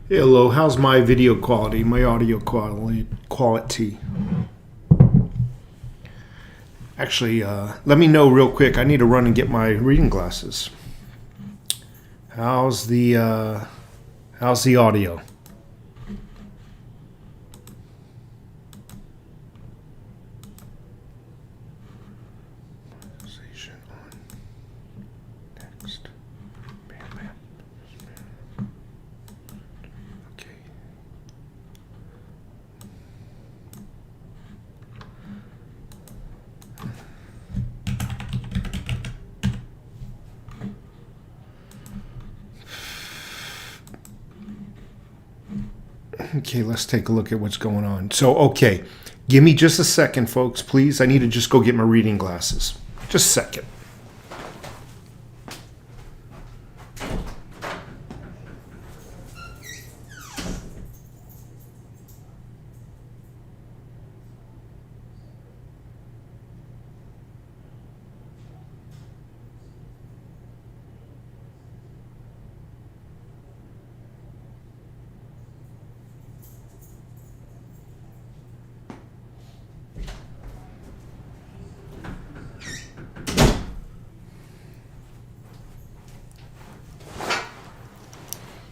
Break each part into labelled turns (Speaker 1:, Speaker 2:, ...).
Speaker 1: Hello, how's my video quality, my audio quality? Actually, let me know real quick. I need to run and get my reading glasses. How's the audio? Next. Okay. Okay, let's take a look at what's going on. So, okay, give me just a second, folks, please. I need to just go get my reading glasses. Just a second.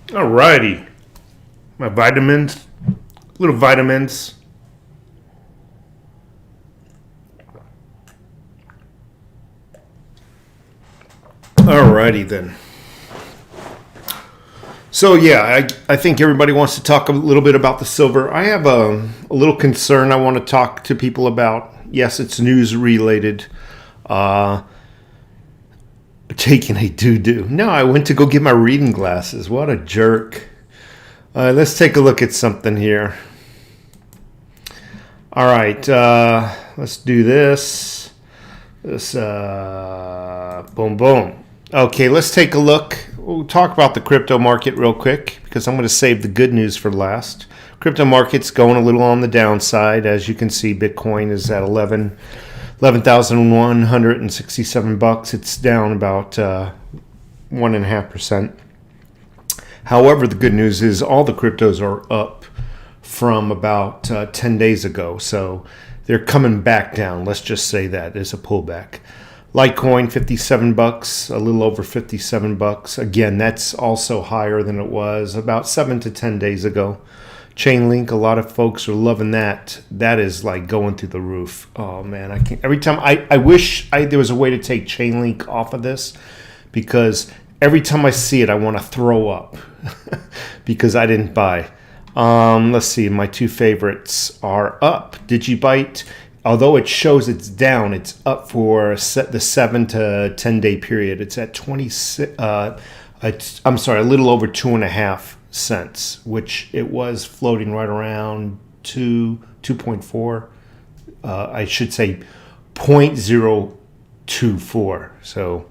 Speaker 1: Alrighty. My vitamins, little vitamins. Alrighty then. So yeah, I think everybody wants to talk a little bit about the silver. I have a little concern I want to talk to people about. Yes, it's news related. Taking a doo-doo. No, I went to go get my reading glasses. What a jerk. Let's take a look at something here. All right, let's do this. Boom, boom. Okay, let's take a look. We'll talk about the crypto market real quick because I'm going to save the good news for last. Crypto market's going a little on the downside. As you can see, Bitcoin is at 11,167 bucks. It's down about 1.5%. However, the good news is all the cryptos are up from about 10 days ago. So they're coming back down. Let's just say that there's a pullback. Litecoin, 57 bucks, a little over 57 bucks. Again, that's also higher than it was about 7 to 10 days ago. Chainlink, a lot of folks are loving that. That is like going through the roof. Oh man, I can't. Every time I wish there was a way to take Chainlink off of this, because every time I see it, I want to throw up because I didn't buy. Let's see. My two favorites are up. Digibyte, although it shows it's down, it's up for the 7 to 10 day period. It's at 26. I'm sorry, a little over 2.5 cents, which it was floating right around 2.4. I should say 0.024. So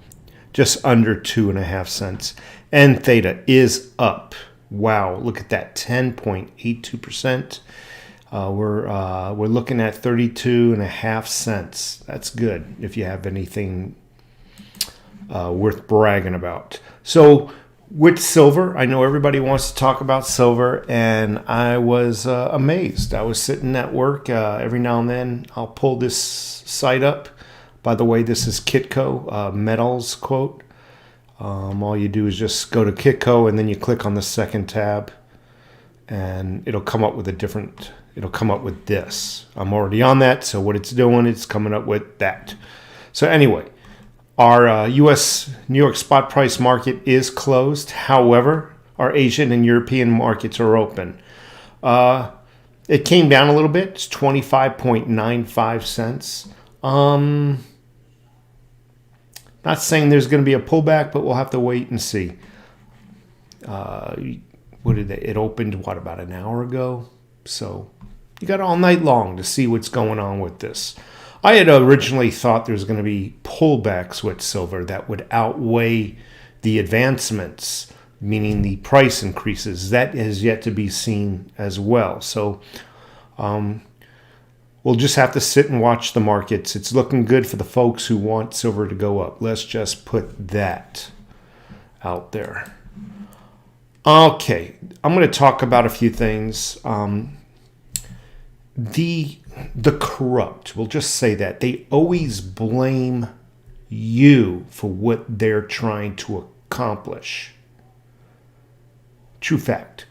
Speaker 1: just under 2.5 cents. And Theta is up. Wow, look at that, 10.82%. We're looking at 32.5 cents. That's good if you have anything worth bragging about. So with silver, I know everybody wants to talk about silver, and I was amazed. I was sitting at work. Every now and then, I'll pull this site up. By the way, this is Kitco, Metals quote. All you do is just go to Kitco, and then you click on the second tab, and it'll come up with it'll come up with this. I'm already on that, so what it's doing, it's coming up with that. So anyway, our U.S. New York spot price market is closed. However, our Asian and European markets are open. It came down a little bit. It's 25.95 cents. Not saying there's going to be a pullback, but we'll have to wait and see. It opened, about an hour ago? So you got all night long to see what's going on with this. I had originally thought there was going to be pullbacks with silver that would outweigh the advancements, meaning the price increases. That is yet to be seen as well. So we'll just have to sit and watch the markets. It's looking good for the folks who want silver to go up. Let's just put that out there. Okay, I'm going to talk about a few things. The corrupt, we'll just say that, they always blame you for what they're trying to accomplish. True fact.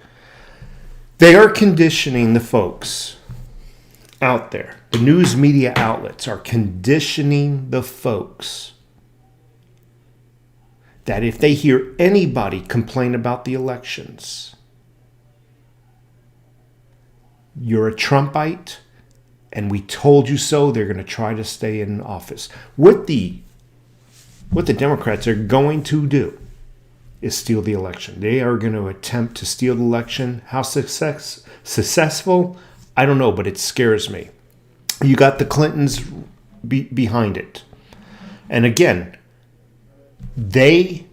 Speaker 1: They are conditioning the folks out there. The news media outlets are conditioning the folks that if they hear anybody complain about the elections, you're a Trumpite, and we told you so. They're going to try to stay in office. What the Democrats are going to do is steal the election. They are going to attempt to steal the election. How successful? I don't know, but it scares me. You got the Clintons behind it. And again, they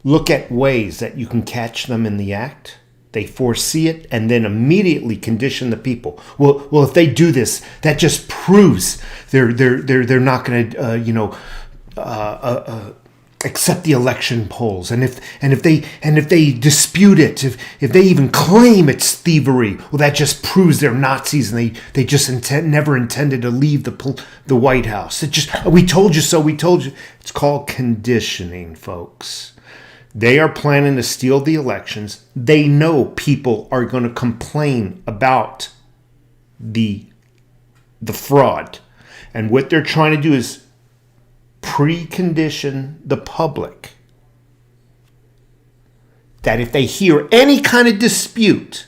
Speaker 1: look at ways that you can catch them in the act. They foresee it and then immediately condition the people. Well, if they do this, that just proves they're not going to accept the election polls. And if they dispute it, if they even claim it's thievery, well, that just proves they're Nazis and they just never intended to leave the White House. It just, we told you so. We told you. It's called conditioning, folks. They are planning to steal the elections. They know people are going to complain about the fraud. And what they're trying to do is precondition the public that if they hear any kind of dispute,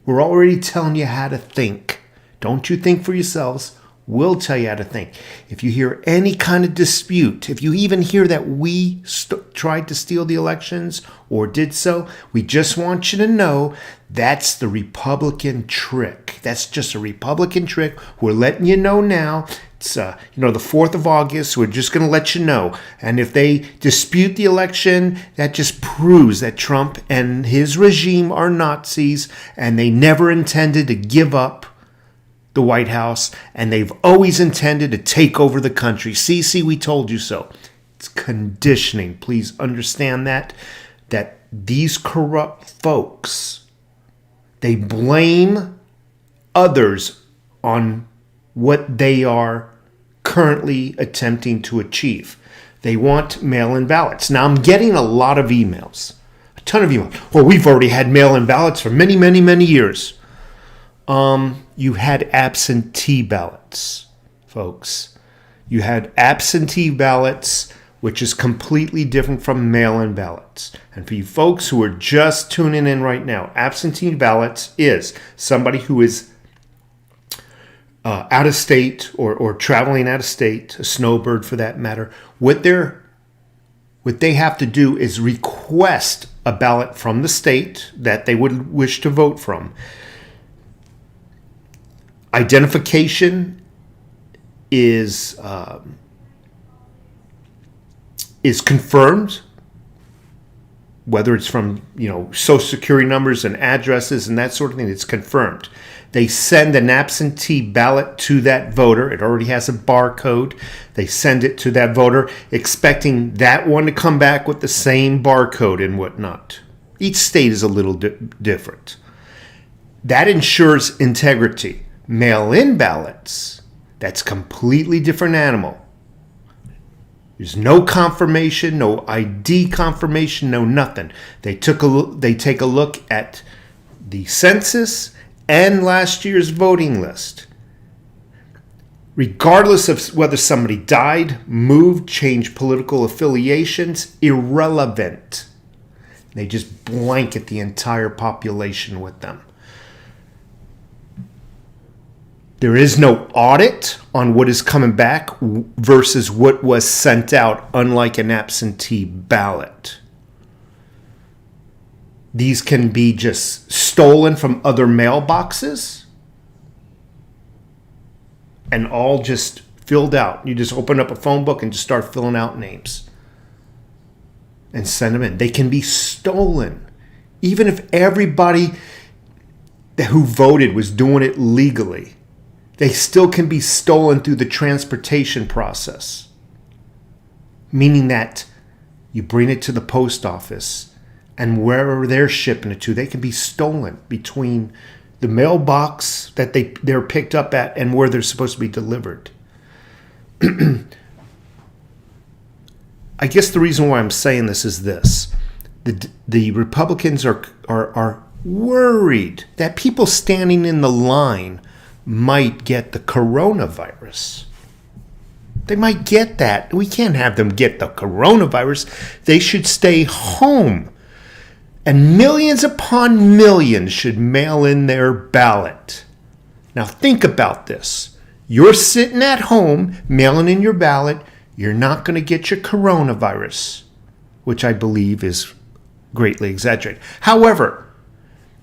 Speaker 1: we're already telling you how to think. Don't you think for yourselves. We'll tell you how to think. If you hear any kind of dispute, if you even hear that we tried to steal the elections or did so, we just want you to know that's the Republican trick. That's just a Republican trick. We're letting you know now. It's the 4th of August. We're just going to let you know. And if they dispute the election, that just proves that Trump and his regime are Nazis and they never intended to give up the White House, and they've always intended to take over the country. See, we told you so. It's conditioning. Please understand that these corrupt folks, they blame others on what they are currently attempting to achieve. They want mail-in ballots. Now, I'm getting a lot of emails, a ton of emails. Well, we've already had mail-in ballots for many, many, many years. You had absentee ballots, folks. You had absentee ballots, which is completely different from mail-in ballots. And for you folks who are just tuning in right now, absentee ballots is somebody who is out of state or traveling out of state, a snowbird for that matter. What they have to do is request a ballot from the state that they would wish to vote from. Identification is confirmed, whether it's from social security numbers and addresses and that sort of thing. It's confirmed. They send an absentee ballot to that voter. It already has a barcode. They send it to that voter, expecting that one to come back with the same barcode and whatnot. Each state is a little different. That ensures integrity. Mail-in ballots, that's a completely different animal. There's no confirmation, no ID confirmation, no nothing. They take a look at the census and last year's voting list. Regardless of whether somebody died, moved, changed political affiliations, irrelevant. They just blanket the entire population with them. There is no audit on what is coming back versus what was sent out, unlike an absentee ballot. These can be just stolen from other mailboxes and all just filled out. You just open up a phone book and just start filling out names and send them in. They can be stolen. Even if everybody who voted was doing it legally, they still can be stolen through the transportation process. Meaning that you bring it to the post office, and wherever they're shipping it to, they can be stolen between the mailbox that they're picked up at and where they're supposed to be delivered. I guess the reason why I'm saying this is this. The Republicans are worried that people standing in the line might get the coronavirus. They might get that. We can't have them get the coronavirus. They should stay home. And millions upon millions should mail in their ballot. Now think about this. You're sitting at home mailing in your ballot. You're not going to get your coronavirus, which I believe is greatly exaggerated. However,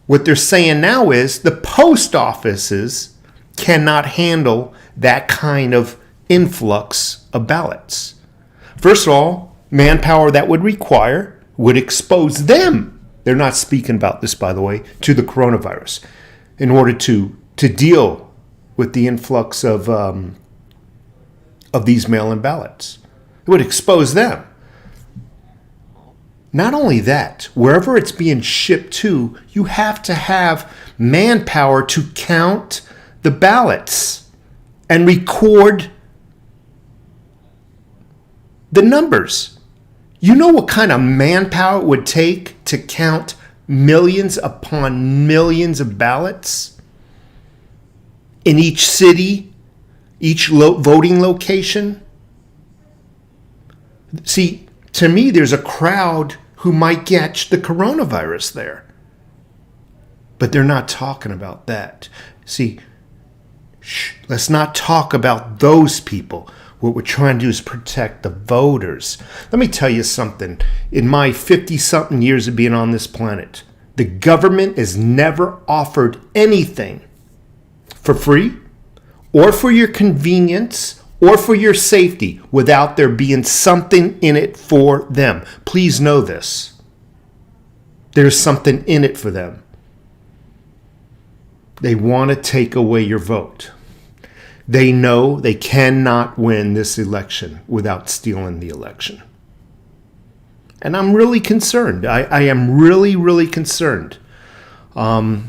Speaker 1: what they're saying now is the post offices cannot handle that kind of influx of ballots. First of all, manpower that would require would expose them. They're not speaking about this, by the way, to the coronavirus in order to deal with the influx of these mail-in ballots. It would expose them. Not only that, wherever it's being shipped to, you have to have manpower to count the ballots and record the numbers. You know what kind of manpower it would take to count millions upon millions of ballots in each city, each voting location? See, to me, there's a crowd who might catch the coronavirus there. But they're not talking about that. See, let's not talk about those people. What we're trying to do is protect the voters. Let me tell you something. In my 50-something years of being on this planet, the government has never offered anything for free or for your convenience or for your safety without there being something in it for them. Please know this. There's something in it for them. They want to take away your vote. They know they cannot win this election without stealing the election. And I'm really concerned. I am really, really concerned. They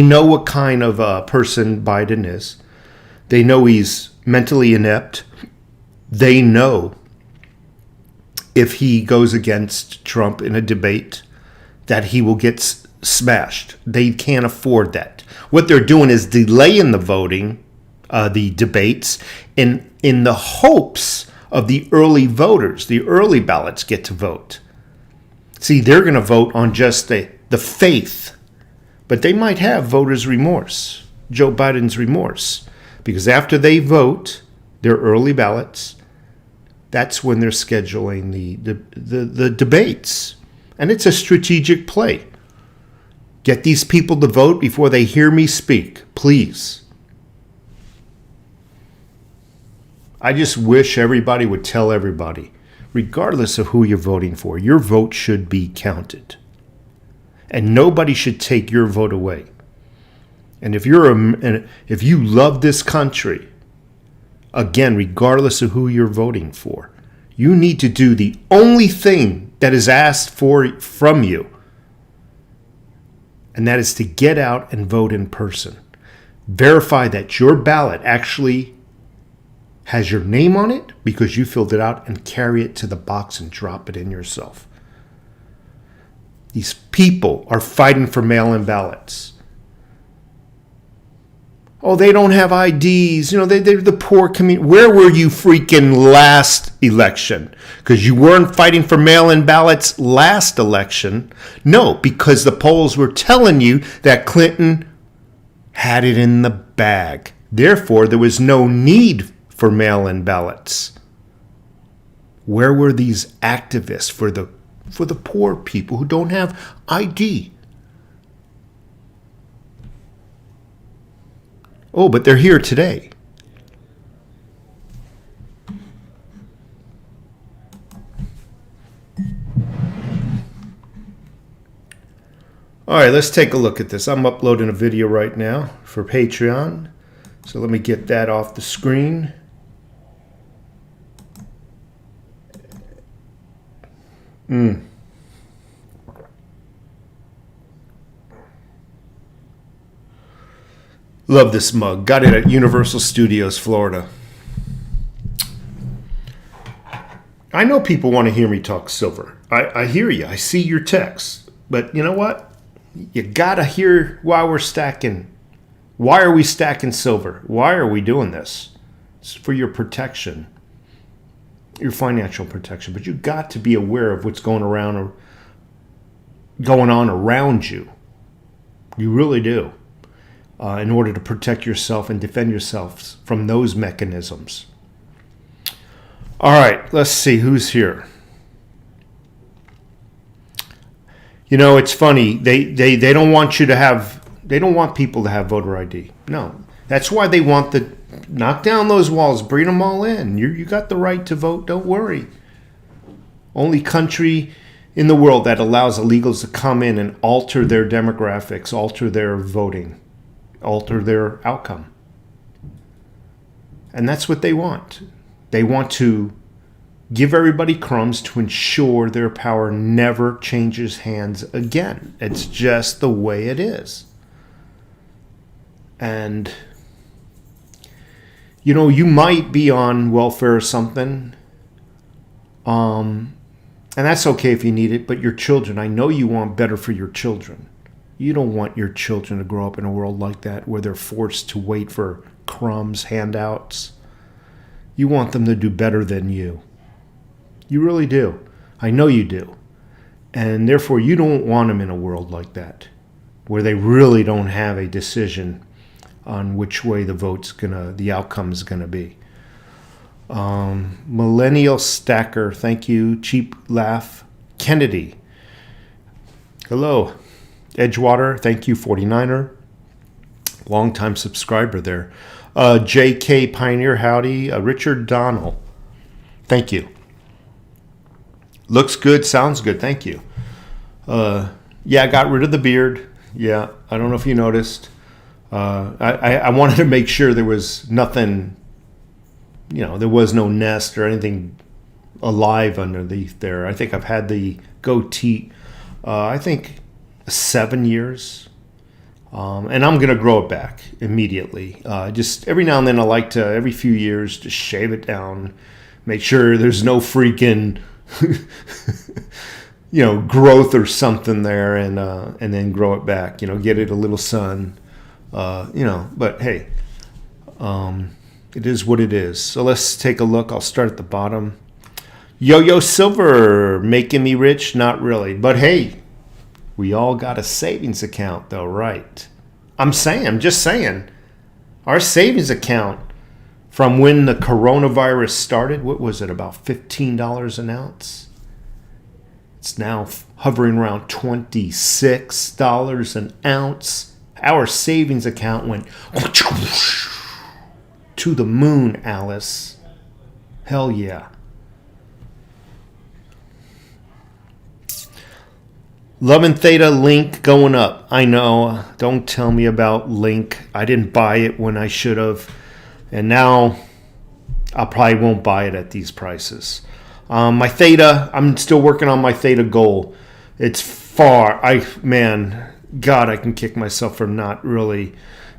Speaker 1: know what kind of person Biden is. They know he's mentally inept. They know if he goes against Trump in a debate that he will get smashed. They can't afford that. What they're doing is delaying the voting, the debates, in the hopes of the early voters, the early ballots get to vote. See, they're going to vote on just the faith, but they might have voters' remorse, Joe Biden's remorse, because after they vote their early ballots, that's when they're scheduling the debates. And it's a strategic play. Get these people to vote before they hear me speak, please. I just wish everybody would tell everybody, regardless of who you're voting for, your vote should be counted. And nobody should take your vote away. And if you love this country, again, regardless of who you're voting for, you need to do the only thing that is asked from you. And that is to get out and vote in person. Verify that your ballot actually has your name on it because you filled it out, and carry it to the box and drop it in yourself. These people are fighting for mail-in ballots. Oh, they don't have IDs. You know, they're the poor community. Where were you freaking last election? Because you weren't fighting for mail-in ballots last election. No, because the polls were telling you that Clinton had it in the bag. Therefore, there was no need for mail-in ballots. Where were these activists for the poor people who don't have ID? Oh, but they're here today. All right, let's take a look at this. I'm uploading a video right now for Patreon. So let me get that off the screen. Love this mug. Got it at Universal Studios, Florida. I know people want to hear me talk silver. I hear you. I see your texts. But you know what? You got to hear why we're stacking. Why are we stacking silver? Why are we doing this? It's for your protection, your financial protection. But you got to be aware of what's going on around you. You really do. In order to protect yourself and defend yourself from those mechanisms. All right, let's see who's here. You know, it's funny. They don't want you to have. They don't want people to have voter ID. No, that's why they want to knock down those walls, bring them all in. You got the right to vote. Don't worry. Only country in the world that allows illegals to come in and alter their demographics, alter their voting, alter their outcome. And that's what they want. They want to give everybody crumbs to ensure their power never changes hands again. It's just the way it is. And, you know, you might be on welfare or something. And that's okay if you need it, but your children, I know you want better for your children. You don't want your children to grow up in a world like that where they're forced to wait for crumbs, handouts. You want them to do better than you. You really do. I know you do. And therefore, you don't want them in a world like that where they really don't have a decision on which way the outcome's gonna be. Millennial Stacker, thank you. Cheap Laugh. Kennedy, hello. Edgewater, thank you. 49er, longtime subscriber there. JK Pioneer, howdy. Richard Donnell, thank you. Looks good, sounds good, thank you. Yeah, I got rid of the beard. Yeah, I don't know if you noticed. I wanted to make sure there was nothing, there was no nest or anything alive underneath there. I think I've had the goatee, I think 7 years. And I'm going to grow it back immediately. Just every now and then I like to, every few years, just shave it down, make sure there's no freaking, growth or something there, and then grow it back, get it a little sun, but hey, it is what it is. So let's take a look. I'll start at the bottom. Yo-Yo Silver, making me rich? Not really, but hey, we all got a savings account though, right? I'm just saying, our savings account from when the coronavirus started, what was it, about $15 an ounce? It's now hovering around $26 an ounce. Our savings account went to the moon, Alice. Hell yeah. Love and Theta Link going up. I know. Don't tell me about Link. I didn't buy it when I should have. And now I probably won't buy it at these prices. My Theta, I'm still working on my Theta goal. It's far. God, I can kick myself for not really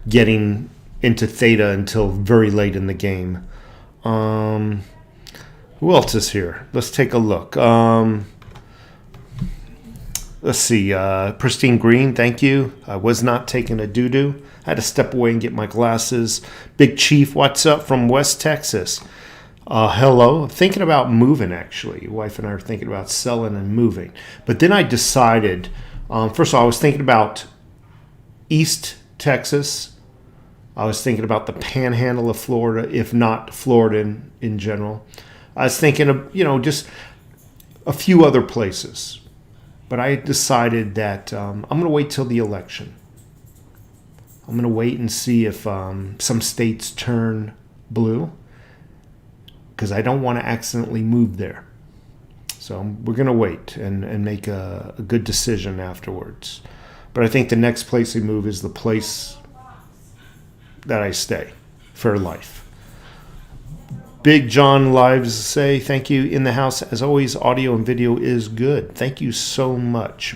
Speaker 1: getting into Theta until very late in the game. Who else is here? Let's take a look. Let's see. Pristine Green, thank you. I was not taking a doo-doo. I had to step away and get my glasses. Big Chief, what's up from West Texas? Hello. I'm thinking about moving, actually. Your wife and I are thinking about selling and moving. But then I decided, first of all, I was thinking about East Texas. I was thinking about the panhandle of Florida, if not Florida in general. I was thinking of, just a few other places. But I decided that I'm going to wait till the election. I'm going to wait and see if some states turn blue, because I don't want to accidentally move there. So we're going to wait and make a good decision afterwards. But I think the next place we move is the place that I stay for life. Big John Lives say thank you in the house. As always, audio and video is good. Thank you so much.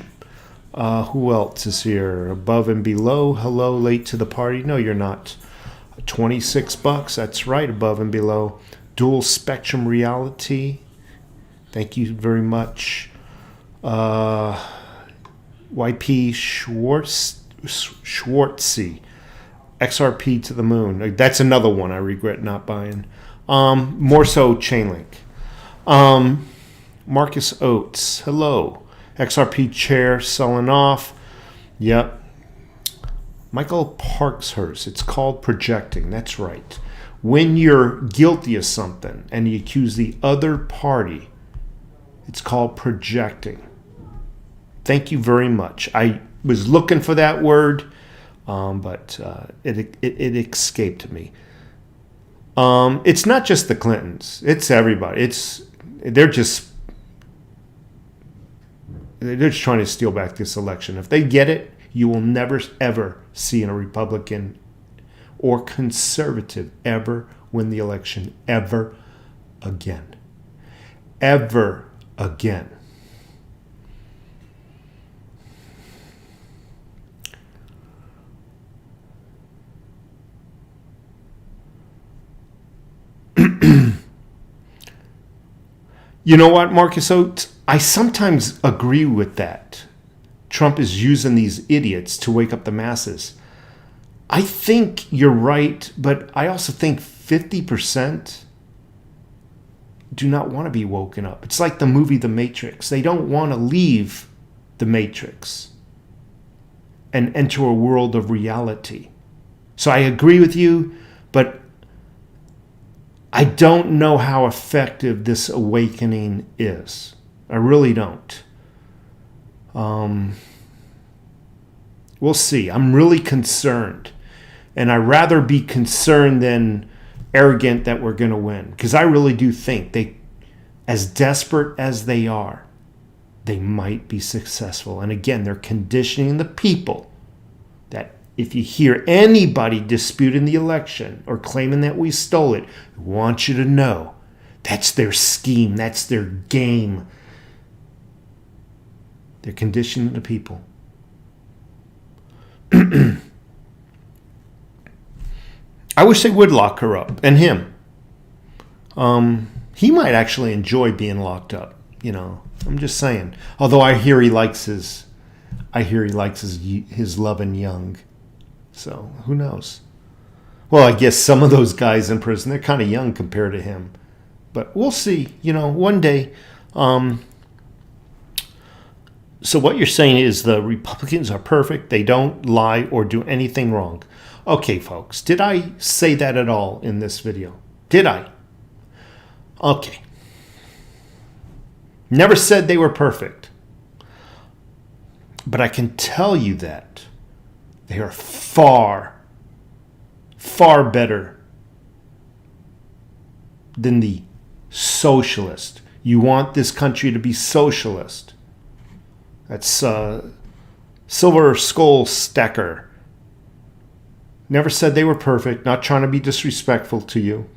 Speaker 1: Who else is here? Above and below. Hello, late to the party. No, you're not. $26. That's right, above and below. Dual Spectrum Reality. Thank you very much. YP Schwartzy. XRP to the moon. That's another one I regret not buying. More so Chainlink. Marcus Oates. Hello. XRP chair selling off. Yep. Michael Parkshurst. It's called projecting. That's right. When you're guilty of something and you accuse the other party, it's called projecting. Thank you very much. I was looking for that word, but it escaped me. It's not just the Clintons. It's everybody. They're just trying to steal back this election. If they get it, you will never, ever see a Republican or conservative ever win the election ever again. Ever again. You know what, Marcus Oates? I sometimes agree with that. Trump is using these idiots to wake up the masses. I think you're right, but I also think 50% do not want to be woken up. It's like the movie The Matrix. They don't want to leave the Matrix and enter a world of reality. So I agree with you, but I don't know how effective this awakening is. I really don't. We'll see. I'm really concerned. And I'd rather be concerned than arrogant that we're going to win. Because I really do think they, as desperate as they are, they might be successful. And again, they're conditioning the people that if you hear anybody disputing the election or claiming that we stole it, I want you to know that's their scheme. That's their game. They're conditioning the people. I wish they would lock her up, and him. He might actually enjoy being locked up. You know, I'm just saying. Although I hear he likes his love and young. So who knows? Well, I guess some of those guys in prison, they're kind of young compared to him. But we'll see. You know, one day. So what you're saying is the Republicans are perfect. They don't lie or do anything wrong. Okay, folks. Did I say that at all in this video? Did I? Okay. Never said they were perfect. But I can tell you that they are far, far better than the socialist. You want this country to be socialist. That's Silver Skull Stacker. Never said they were perfect. Not trying to be disrespectful to you.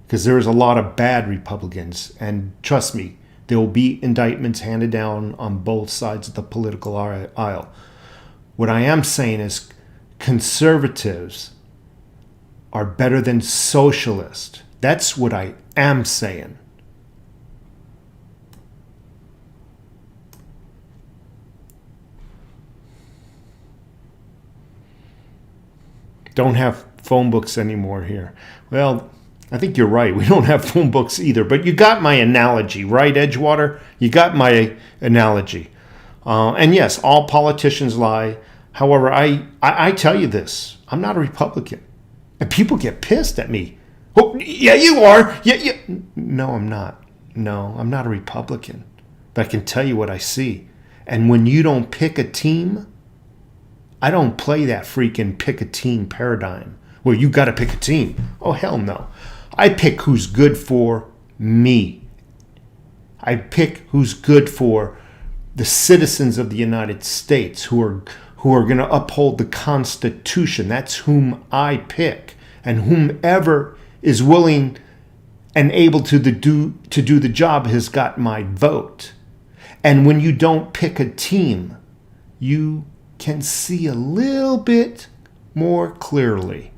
Speaker 1: Because there's a lot of bad Republicans. And trust me, there will be indictments handed down on both sides of the political aisle. What I am saying is conservatives are better than socialists. That's what I am saying. Don't have phone books anymore here. Well, I think you're right. We don't have phone books either. But you got my analogy, right, Edgewater? You got my analogy. And yes, all politicians lie. However, I tell you this. I'm not a Republican. And people get pissed at me. Oh, yeah, you are. Yeah. No, I'm not. No, I'm not a Republican. But I can tell you what I see. And when you don't pick a team, I don't play that freaking pick a team paradigm. Well, you got to pick a team. Oh, hell no. I pick who's good for me. I pick who's good for the citizens of the United States who are going to uphold the Constitution. That's whom I pick. And whomever is willing and able to do the job has got my vote. And when you don't pick a team, you can see a little bit more clearly.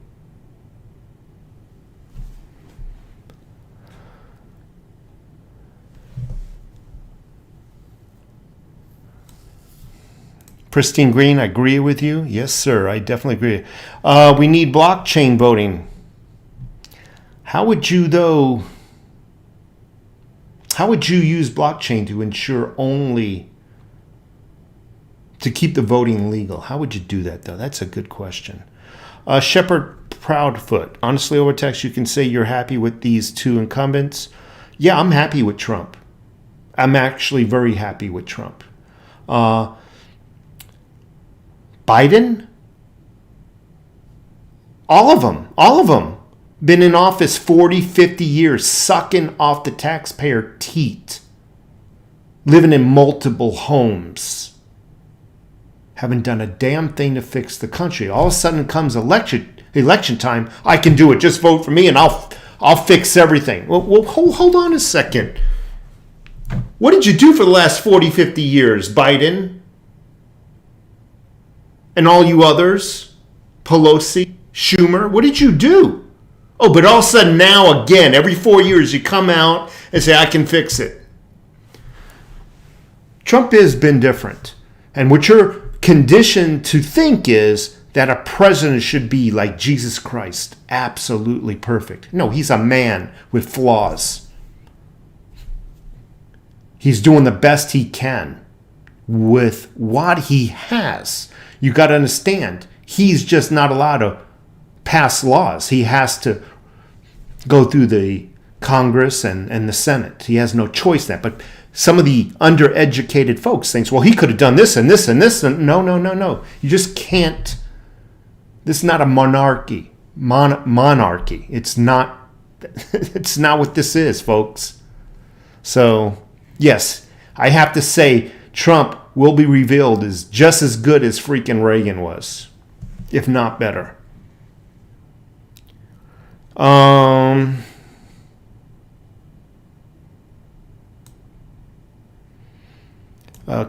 Speaker 1: Pristine Green, I agree with you. Yes, sir, I definitely agree. We need blockchain voting. How would you use blockchain to ensure only to keep the voting legal? How would you do that, though? That's a good question. Shepherd Proudfoot, honestly, over text, you can say you're happy with these two incumbents. Yeah, I'm happy with Trump. I'm actually very happy with Trump. Biden? All of them. Been in office 40, 50 years, sucking off the taxpayer teat. Living in multiple homes. Haven't done a damn thing to fix the country. All of a sudden comes election time, I can do it. Just vote for me and I'll fix everything. Well, hold on a second. What did you do for the last 40, 50 years, Biden? And all you others? Pelosi, Schumer, what did you do? Oh, but all of a sudden now again, every 4 years you come out and say, I can fix it. Trump has been different. And what you're conditioned to think is that a president should be like Jesus Christ, absolutely perfect. No, he's a man with flaws. He's doing the best he can with what he has. You got to understand, he's just not allowed to pass laws. He has to go through the Congress and the Senate. He has no choice in that. But some of the undereducated folks think, well, he could have done this and this and this. And no. You just can't. This is not a monarchy. Monarchy. It's not. It's not what this is, folks. So, yes, I have to say Trump will be revealed as just as good as freaking Reagan was, if not better.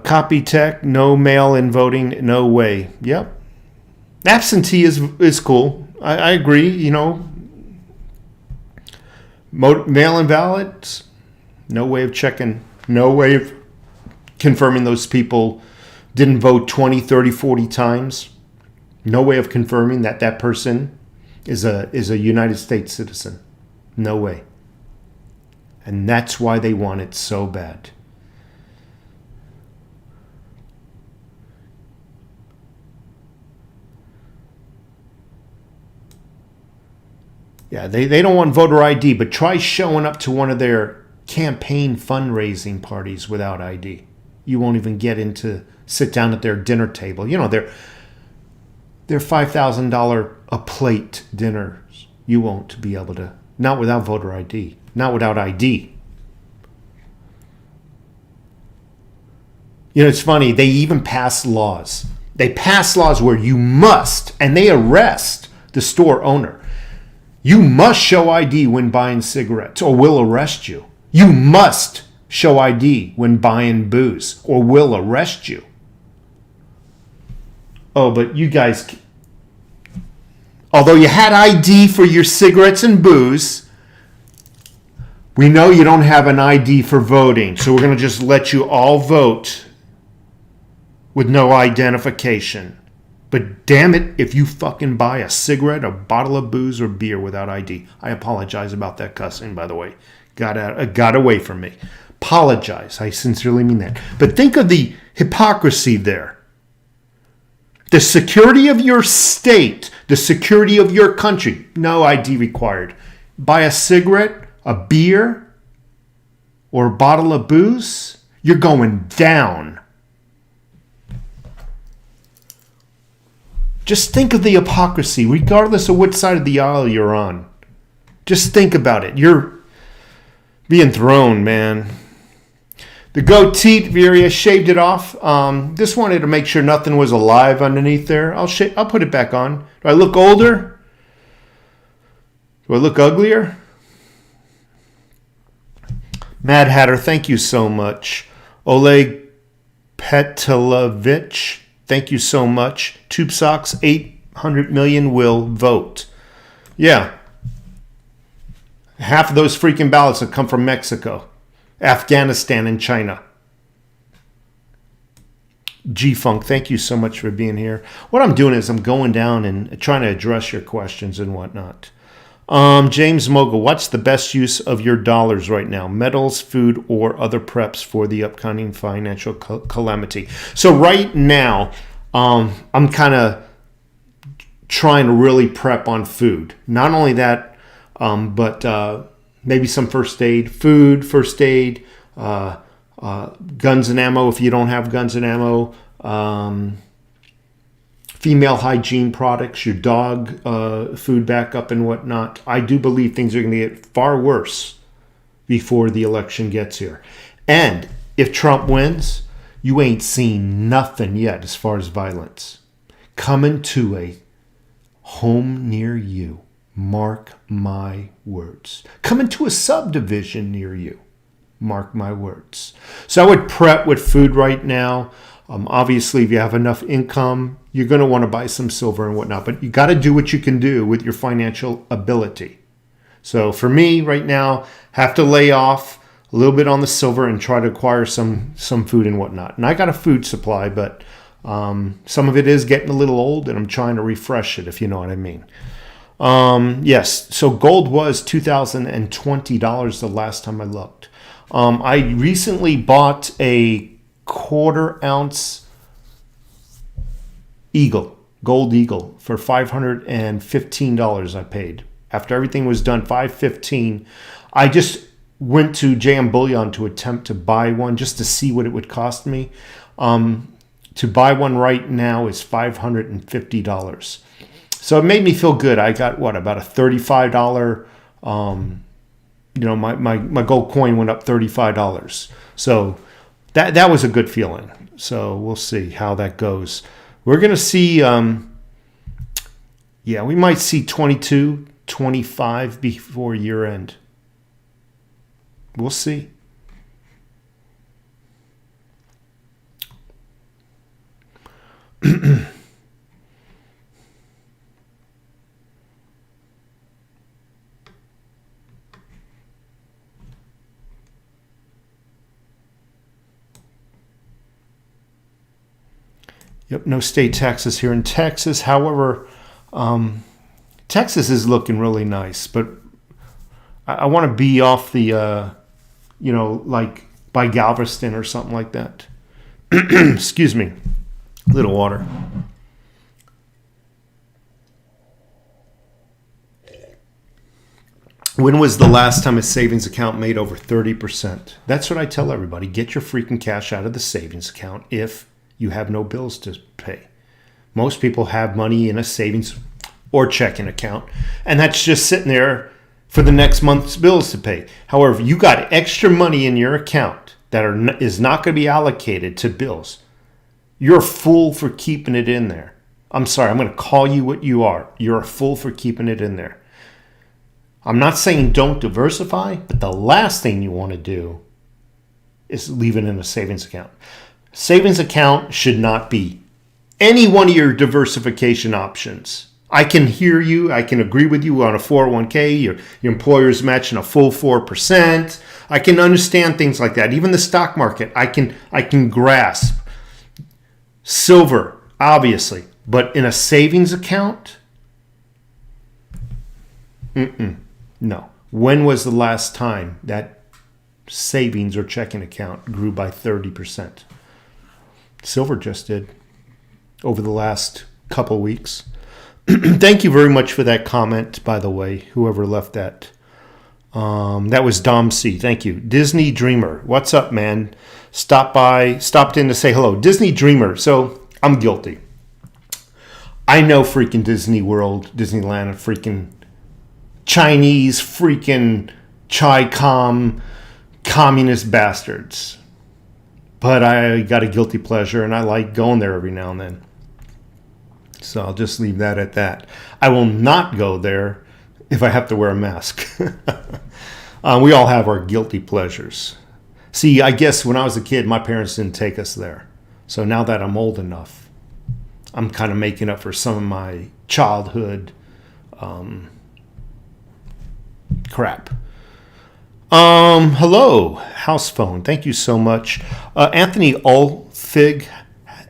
Speaker 1: Copy tech, no mail-in voting, no way. Yep. Absentee is cool. I agree, you know. Mail-in ballots, no way of checking, no way of confirming those people didn't vote 20, 30, 40 times. No way of confirming that that person is a United States citizen. No way. And that's why they want it so bad. Yeah, they don't want voter ID, but try showing up to one of their campaign fundraising parties without ID. You won't even get sit down at their dinner table. You know, they're $5,000 a plate dinners. You won't be able to, not without voter ID, not without ID. You know, it's funny, they even pass laws. They pass laws where you must, and they arrest the store owner. You must show ID when buying cigarettes or we'll arrest you. You must show ID when buying booze or we'll arrest you. Oh, but you guys, although you had ID for your cigarettes and booze, we know you don't have an ID for voting. So we're going to just let you all vote with no identification. But damn it, if you fucking buy a cigarette, a bottle of booze, or beer without ID. I apologize about that cussing, by the way. Got away from me. Apologize. I sincerely mean that. But think of the hypocrisy there. The security of your state, the security of your country, no ID required. Buy a cigarette, a beer, or a bottle of booze, you're going down. Just think of the hypocrisy, regardless of which side of the aisle you're on. Just think about it. You're being thrown, man. The goatee, Viria shaved it off. Just wanted to make sure nothing was alive underneath there. I'll put it back on. Do I look older? Do I look uglier? Mad Hatter, thank you so much. Oleg Petlovich, thank you so much. Tube Socks, 800 million will vote. Yeah. Half of those freaking ballots have come from Mexico, Afghanistan, and China. G-Funk, thank you so much for being here. What I'm doing is I'm going down and trying to address your questions and whatnot. James Mogul, what's the best use of your dollars right now? Metals, food, or other preps for the upcoming financial calamity? So right now, I'm kind of trying to really prep on food. Not only that, but maybe some first aid, food, first aid, guns and ammo if you don't have guns and ammo, female hygiene products, your dog food backup and whatnot. I do believe things are going to get far worse before the election gets here. And if Trump wins, you ain't seen nothing yet as far as violence coming to a home near you. Mark my words. Coming to a subdivision near you. Mark my words. So I would prep with food right now. Obviously, if you have enough income, you're going to want to buy some silver and whatnot. But you got to do what you can do with your financial ability. So for me right now, have to lay off a little bit on the silver and try to acquire some food and whatnot. And I got a food supply, but some of it is getting a little old, and I'm trying to refresh it, if you know what I mean. Yes, so gold was $2,020 the last time I looked. I recently bought a 1/4 ounce gold eagle for $515 I paid. After everything was done, $515. I just went to JM Bullion to attempt to buy one just to see what it would cost me. To buy one right now is $550. So it made me feel good. I got about a $35, my gold coin went up $35. So that was a good feeling. So we'll see how that goes. We're going to see, we might see 22, 25 before year end. We'll see. Yep, no state taxes here in Texas. However, Texas is looking really nice, but I want to be off the, like by Galveston or something like that. Excuse me. A little water. When was the last time a savings account made over 30%? That's what I tell everybody. Get your freaking cash out of the savings account if you have no bills to pay. Most people have money in a savings or checking account, and that's just sitting there for the next month's bills to pay. However, you got extra money in your account that is not going to be allocated to bills. You're a fool for keeping it in there. I'm sorry, I'm going to call you what you are. You're a fool for keeping it in there. I'm not saying don't diversify, but the last thing you want to do is leave it in a savings account. Savings account should not be any one of your diversification options. I can hear you. I can agree with you on a 401k. Your employer's matching a full 4%. I can understand things like that. Even the stock market, I can grasp. Silver, obviously. But in a savings account? No. When was the last time that savings or checking account grew by 30%? Silver just did over the last couple weeks. Thank you very much for that comment, by the way, whoever left that. That was Dom C. Thank you. Disney Dreamer. What's up, man? Stopped in to say hello. Disney Dreamer. So I'm guilty. I know freaking Disney World, Disneyland, freaking Chinese, freaking Chi-Com, communist bastards. But I got a guilty pleasure, and I like going there every now and then. So I'll just leave that at that. I will not go there if I have to wear a mask. We all have our guilty pleasures. See, I guess when I was a kid, my parents didn't take us there. So now that I'm old enough, I'm kind of making up for some of my childhood crap. Hello, house phone. Thank you so much. Anthony Ulfig.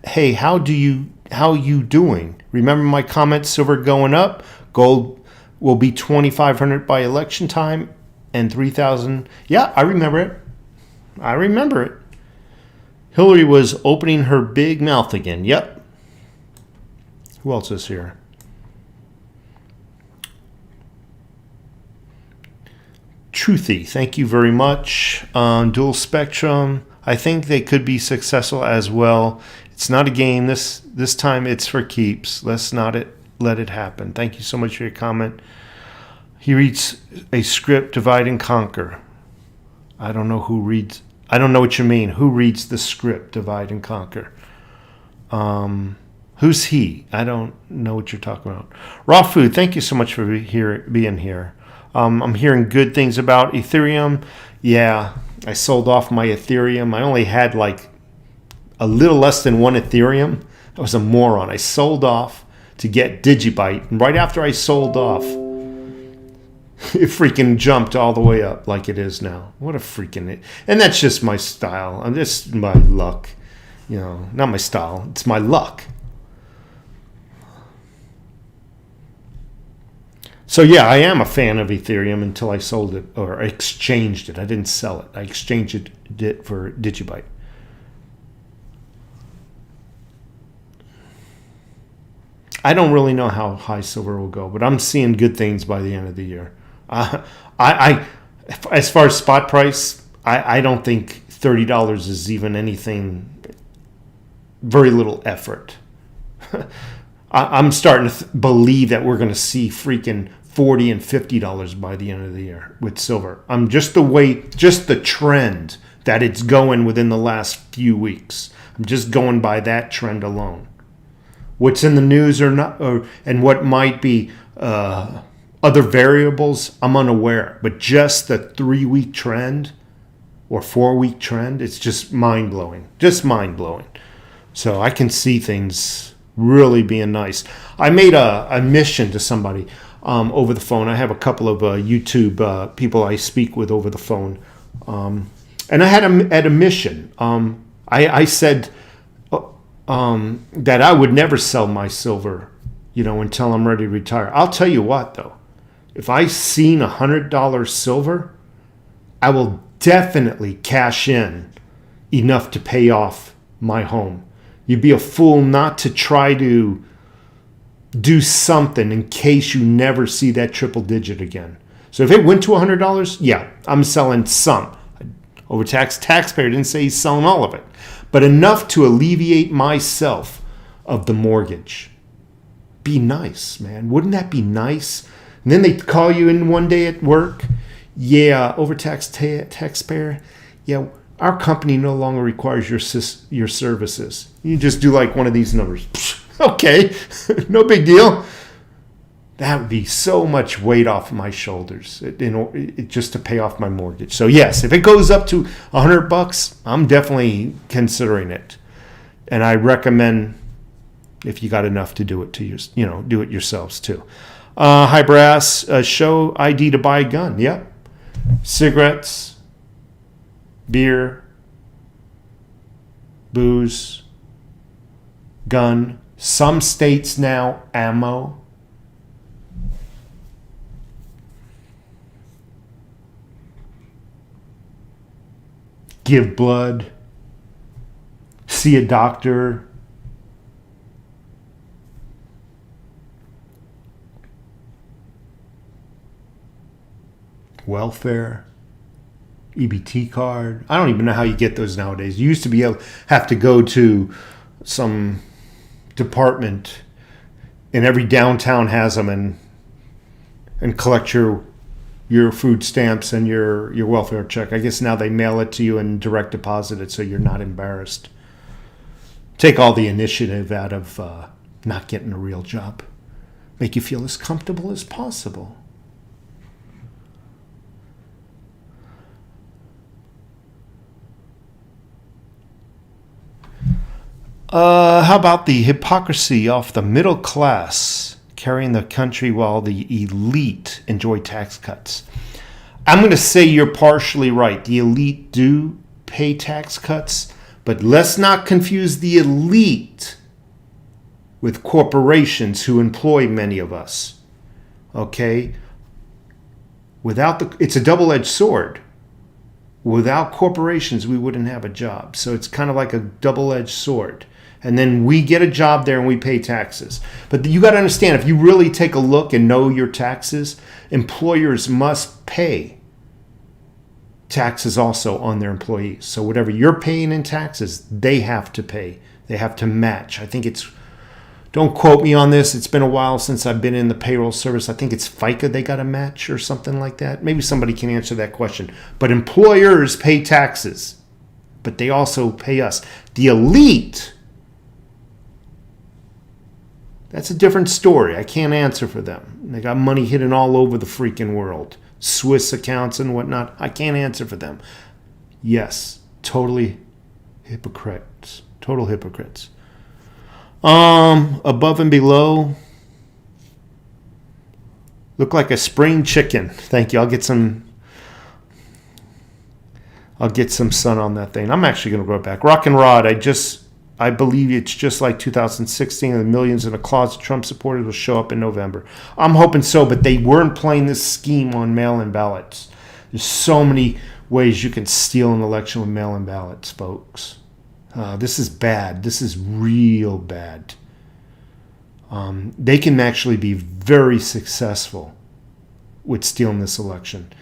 Speaker 1: Hey, how you doing? Remember my comment, silver going up, gold will be 2,500 by election time and 3,000. Yeah, I remember it. Hillary was opening her big mouth again. Yep. Who else is here? Truthy, thank you very much. Dual Spectrum, I think they could be successful as well. It's not a game. This time it's for keeps. Let's not let it happen. Thank you so much for your comment. He reads a script, divide and conquer. I don't know what you mean. Who reads the script, divide and conquer? Who's he? I don't know what you're talking about. Raw Food, thank you so much for being here. I'm hearing good things about Ethereum. Yeah, I sold off my Ethereum. I only had like a little less than one Ethereum. I was a moron. I sold off to get Digibyte. And right after I sold off, it freaking jumped all the way up like it is now. What a freaking... And that's just my style. I'm just my luck. You know, not my style. It's my luck. So yeah, I am a fan of Ethereum until I sold it or exchanged it. I didn't sell it. I exchanged it for Digibyte. I don't really know how high silver will go, but I'm seeing good things by the end of the year. As far as spot price, I don't think $30 is even anything. Very little effort. I'm starting to believe that we're going to see freaking $40 and $50 by the end of the year with silver. Just the trend that it's going within the last few weeks. I'm just going by that trend alone. What's in the news or not, and what might be other variables, I'm unaware. But just the 3-week trend or 4-week trend, it's just mind-blowing. Just mind-blowing. So I can see things really being nice. I made a mission to somebody over the phone. I have a couple of YouTube people I speak with over the phone. And I had a mission. I said that I would never sell my silver, until I'm ready to retire. I'll tell you what, though. If I seen $100 silver, I will definitely cash in enough to pay off my home. You'd be a fool not to try to do something in case you never see that triple digit again. So if it went to $100, yeah, I'm selling some. Overtaxed taxpayer didn't say he's selling all of it, but enough to alleviate myself of the mortgage. Be nice, man. Wouldn't that be nice? And then they call you in one day at work. Yeah, overtaxed taxpayer. Yeah, our company no longer requires your services. You just do like one of these numbers. Okay, no big deal. That would be so much weight off my shoulders just to pay off my mortgage. So yes, if it goes up to $100, I'm definitely considering it. And I recommend, if you got enough, to do it do it yourselves too. Hi Brass, show ID to buy a gun. Yep. Cigarettes, beer, booze, gun. Some states now, ammo. Give blood. See a doctor. Welfare. EBT card. I don't even know how you get those nowadays. You used to have to go to some department, and every downtown has them, and collect your food stamps and your welfare check. I guess now they mail it to you and direct deposit it so you're not embarrassed. Take all the initiative out of not getting a real job. Make you feel as comfortable as possible. How about the hypocrisy of the middle class carrying the country while the elite enjoy tax cuts? I'm going to say you're partially right. The elite do pay tax cuts, but let's not confuse the elite with corporations who employ many of us. Okay? It's a double-edged sword. Without corporations, we wouldn't have a job. So it's kind of like a double-edged sword. And then we get a job there and we pay taxes. But you got to understand, if you really take a look and know your taxes, employers must pay taxes also on their employees. So whatever you're paying in taxes, they have to pay. They have to match. I think it's, don't quote me on this, it's been a while since I've been in the payroll service. I think it's FICA they got to match or something like that. Maybe somebody can answer that question. But employers pay taxes, but they also pay us. The elite, that's a different story. I can't answer for them. They got money hidden all over the freaking world. Swiss accounts and whatnot. I can't answer for them. Yes, totally hypocrites. Total hypocrites. Above and below. Look like a spring chicken. Thank you. I'll get some sun on that thing. I'm actually going to grow it back. Rock and Rod, I believe it's just like 2016 and the millions in a closet Trump supporters will show up in November. I'm hoping so, but they weren't playing this scheme on mail-in ballots. There's so many ways you can steal an election with mail-in ballots, folks. This is bad. This is real bad. They can actually be very successful with stealing this election.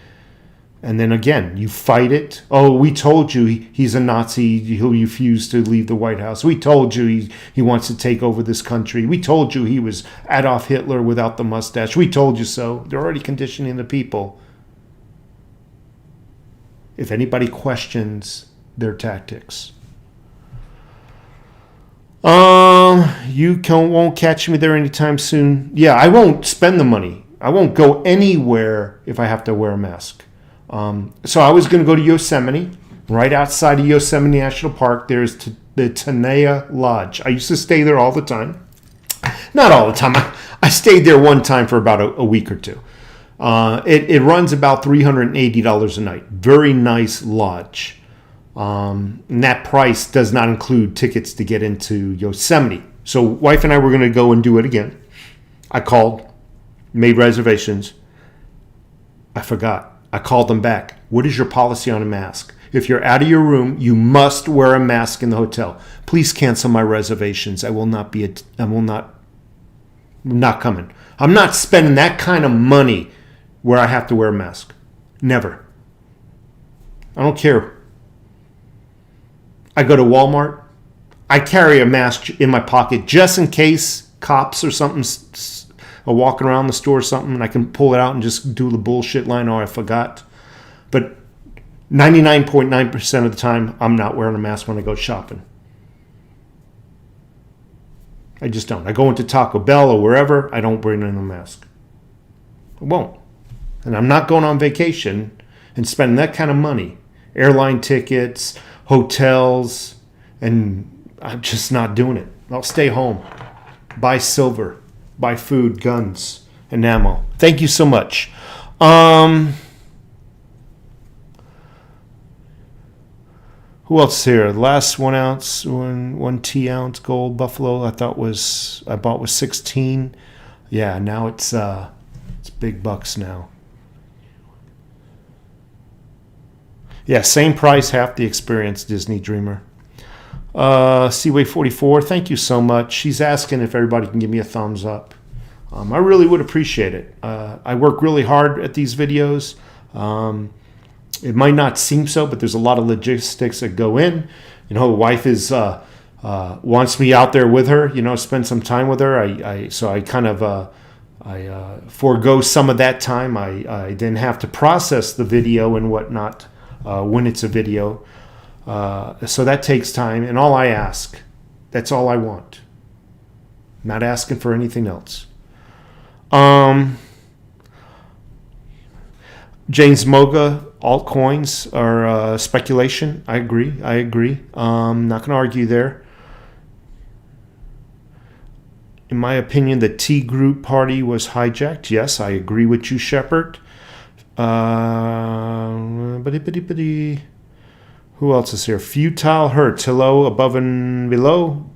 Speaker 1: And then again, you fight it. Oh, we told you he's a Nazi who refused to leave the White House. We told you he wants to take over this country. We told you he was Adolf Hitler without the mustache. We told you so. They're already conditioning the people. If anybody questions their tactics. Won't catch me there anytime soon. Yeah, I won't spend the money. I won't go anywhere if I have to wear a mask. So I was going to go to Yosemite. Right outside of Yosemite National Park, there's the Tenaya Lodge. I used to stay there all the time. Not all the time. I stayed there one time for about a week or two. It runs about $380 a night. Very nice lodge. And that price does not include tickets to get into Yosemite. So wife and I were going to go and do it again. I called, made reservations. I forgot. I called them back. What is your policy on a mask? If you're out of your room, you must wear a mask in the hotel. Please cancel my reservations. I'm not coming. I'm not spending that kind of money where I have to wear a mask. Never. I don't care. I go to Walmart. I carry a mask in my pocket just in case cops or something are walking around the store or something, and I can pull it out and just do the bullshit line, oh, I forgot. But 99.9% of the time, I'm not wearing a mask when I go shopping. I just don't. I go into Taco Bell or wherever, I don't bring in a mask. I won't. And I'm not going on vacation and spending that kind of money. Airline tickets, hotels, and I'm just not doing it. I'll stay home. Buy silver. Buy food, guns, and ammo. Thank you so much. Who else here? Last 1 ounce, one T ounce gold buffalo. I bought was 16. Yeah, now it's big bucks now. Yeah, same price, half the experience, Disney Dreamer. Seaway 44, thank you so much. She's asking if everybody can give me a thumbs up. I really would appreciate it. I work really hard at these videos. It might not seem so, but there's a lot of logistics that go in. You know, wife wants me out there with her. Spend some time with her. So I kind of forego some of that time. I then have to process the video and whatnot when it's a video. So that takes time, and all I ask, that's all I want. Not asking for anything else. James Moga, altcoins are speculation. I agree. Not going to argue there. In my opinion, the T Group party was hijacked. Yes, I agree with you, Shepard. Who else is here? Futile Hurts. Hello, above and below.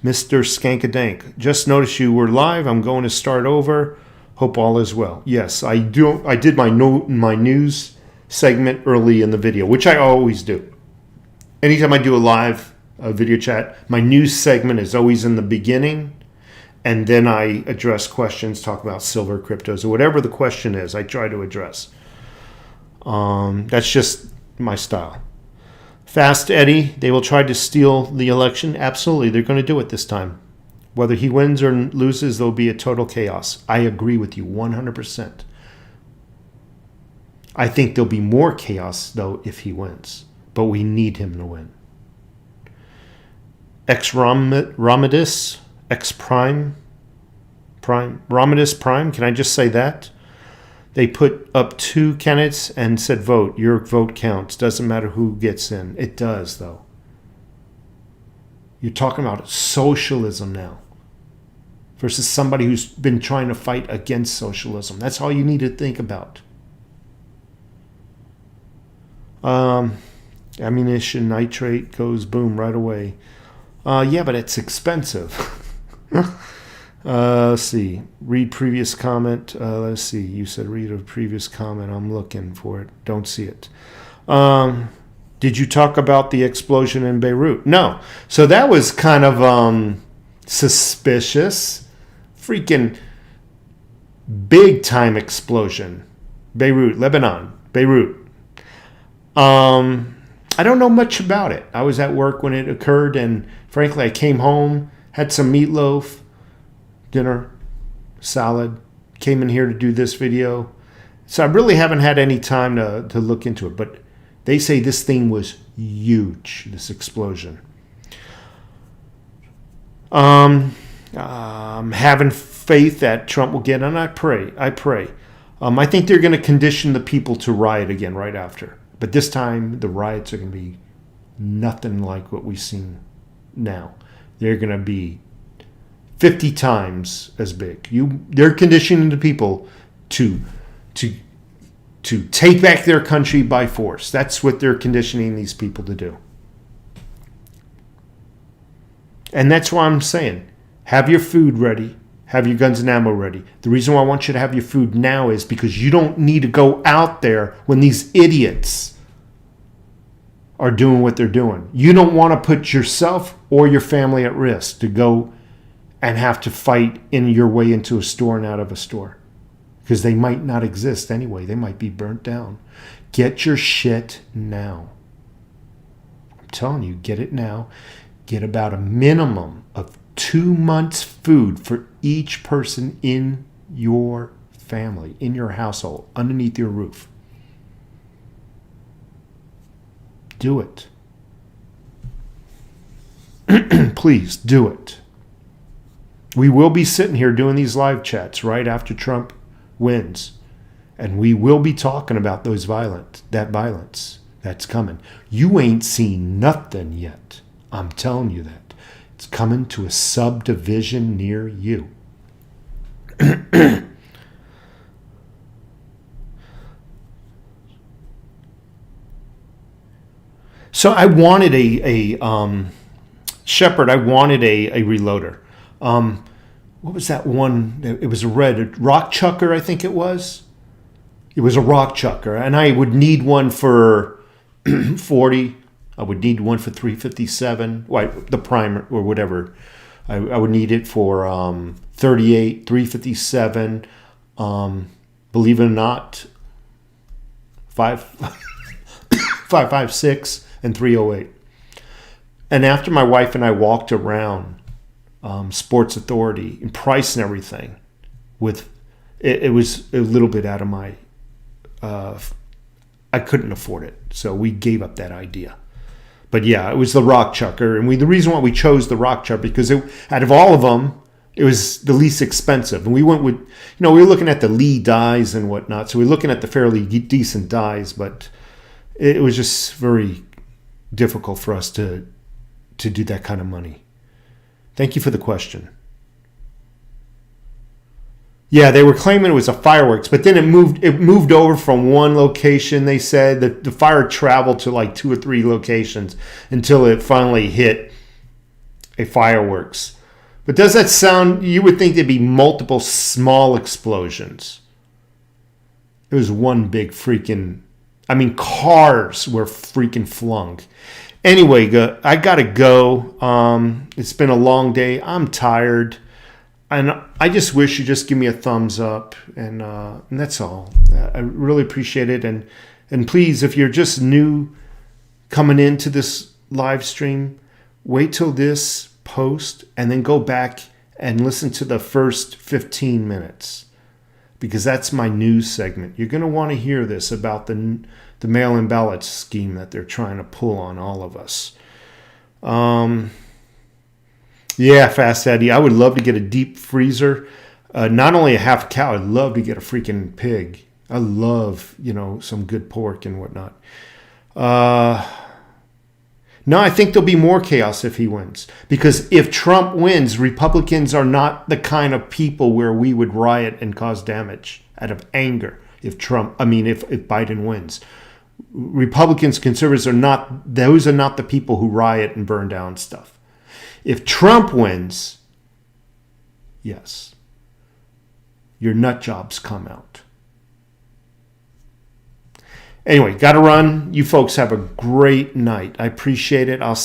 Speaker 1: Mr. Skankadank. Just noticed you were live. I'm going to start over. Hope all is well. Yes, I do. I did my news segment early in the video, which I always do. Anytime I do a live video chat, my news segment is always in the beginning, and then I address questions, talk about silver, cryptos, or whatever the question is, I try to address. That's just my style. Fast Eddie, they will try to steal the election. Absolutely, they're going to do it this time. Whether he wins or loses, there'll be a total chaos. I agree with you 100%. I think there'll be more chaos, though, if he wins. But we need him to win. Romadus, Romadus Prime, can I just say that? They put up 2 candidates and said vote. Your vote counts. Doesn't matter who gets in. It does, though. You're talking about socialism now versus somebody who's been trying to fight against socialism. That's all you need to think about. Ammunition nitrate goes boom right away. Yeah, but it's expensive. Let's see. Read previous comment. Let's see. You said read a previous comment. I'm looking for it. Don't see it. Did you talk about the explosion in Beirut? No. So that was kind of suspicious. Freaking big time explosion. Beirut, Lebanon. Beirut. I don't know much about it. I was at work when it occurred, and frankly, I came home, had some meatloaf, dinner, salad, came in here to do this video. So I really haven't had any time to look into it, but they say this thing was huge, this explosion. I'm having faith that Trump will get, and I pray. I think they're going to condition the people to riot again right after. But this time, the riots are going to be nothing like what we've seen now. They're going to be 50 times as big. They're conditioning the people to take back their country by force. That's what they're conditioning these people to do. And that's why I'm saying, have your food ready. Have your guns and ammo ready. The reason why I want you to have your food now is because you don't need to go out there when these idiots are doing what they're doing. You don't want to put yourself or your family at risk to go and have to fight in your way into a store and out of a store. Because they might not exist anyway. They might be burnt down. Get your shit now. I'm telling you, get it now. Get about a minimum of 2 months' food for each person in your family, in your household, underneath your roof. Do it. Please do it. We will be sitting here doing these live chats right after Trump wins. And we will be talking about that violence that's coming. You ain't seen nothing yet. I'm telling you that. It's coming to a subdivision near you. So I wanted Shepard, I wanted a reloader. What was that one? It was a rock chucker, I think it was. It was a rock chucker. And I would need one for 40. I would need one for 357, the prime or whatever. I would need it for 38, 357. Believe it or not, 556 and 308. And after my wife and I walked around Sports Authority and price and everything, it was a little bit out of my. I couldn't afford it, so we gave up that idea. But yeah, it was the rock chucker. And the reason why we chose the rock chucker, because out of all of them, it was the least expensive. And we went with, we were looking at the Lee dies and whatnot. So we were looking at the fairly decent dies, but it was just very difficult for us to do that kind of money. Thank you for the question. Yeah, they were claiming it was a fireworks, but then it moved over from one location. They said that the fire traveled to like 2 or 3 locations until it finally hit a fireworks. But does that sound, you would think there'd be multiple small explosions. It was one big freaking, cars were freaking flung. Anyway, I gotta go. It's been a long day. I'm tired. And I just wish you just give me a thumbs up, and that's all. I really appreciate it. And please, if you're just new coming into this live stream, wait till this post and then go back and listen to the first 15 minutes, because that's my news segment. You're going to want to hear this about the mail-in ballot scheme that they're trying to pull on all of us. Yeah, Fast Eddie, I would love to get a deep freezer. Not only a half cow, I'd love to get a freaking pig. I love, some good pork and whatnot. No, I think there'll be more chaos if he wins. Because if Trump wins, Republicans are not the kind of people where we would riot and cause damage out of anger. If Biden wins. Republicans, conservatives those are not the people who riot and burn down stuff. If Trump wins, yes, your nut jobs come out. Anyway, got to run. You folks have a great night. I appreciate it. I'll see